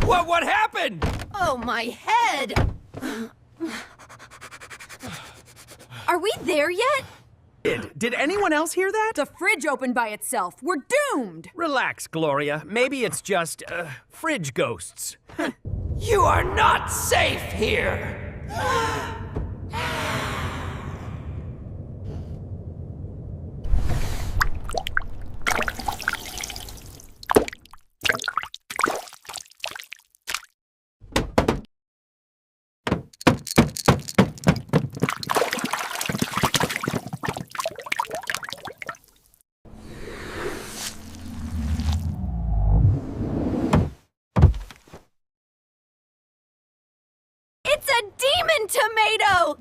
What happened? Oh, my head! Are we there yet? Did anyone else hear that? The fridge opened by itself. We're doomed! Relax, Gloria. Maybe it's just, fridge ghosts. You are not safe here! It's a demon tomato!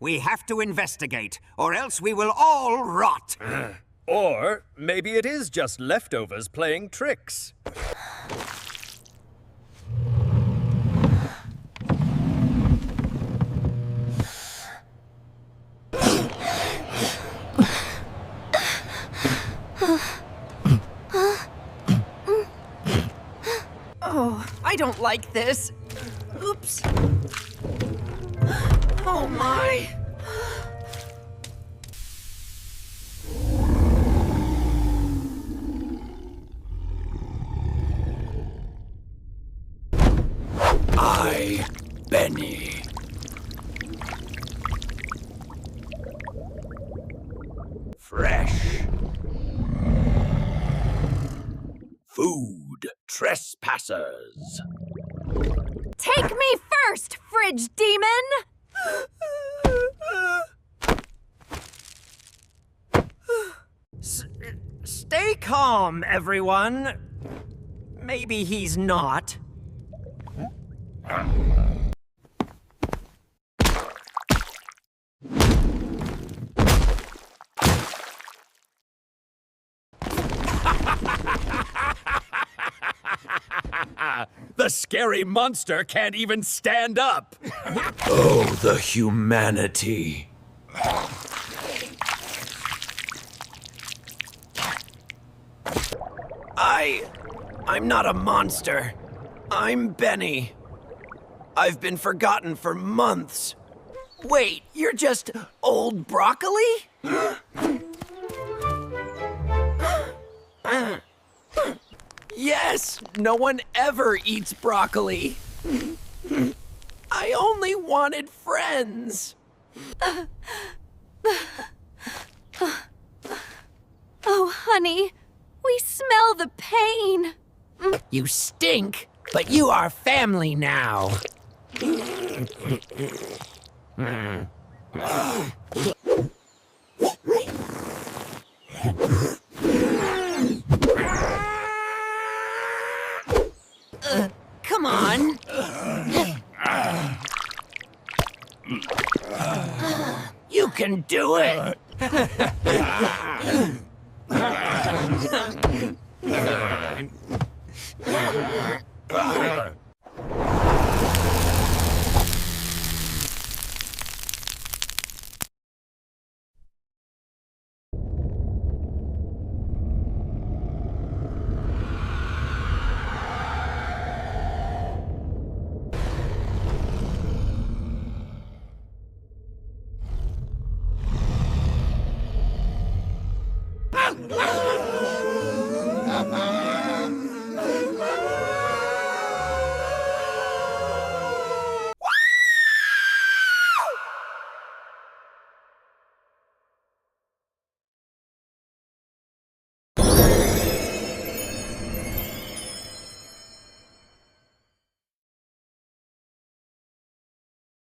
We have to investigate, or else we will all rot. Or maybe it is just leftovers playing tricks. Oh, I don't like this. Oops. Oh, my. Benny. Fresh. Food trespassers. Take me first, fridge demon! Stay calm, everyone. Maybe he's not. The scary monster can't even stand up. Oh, the humanity. I'm not a monster. I'm Benny. I've been forgotten for months. Wait, you're just old broccoli? Yes, no one ever eats broccoli. I only wanted friends. Oh, honey, we smell the pain. You stink, but you are family now. Come on. You can do it.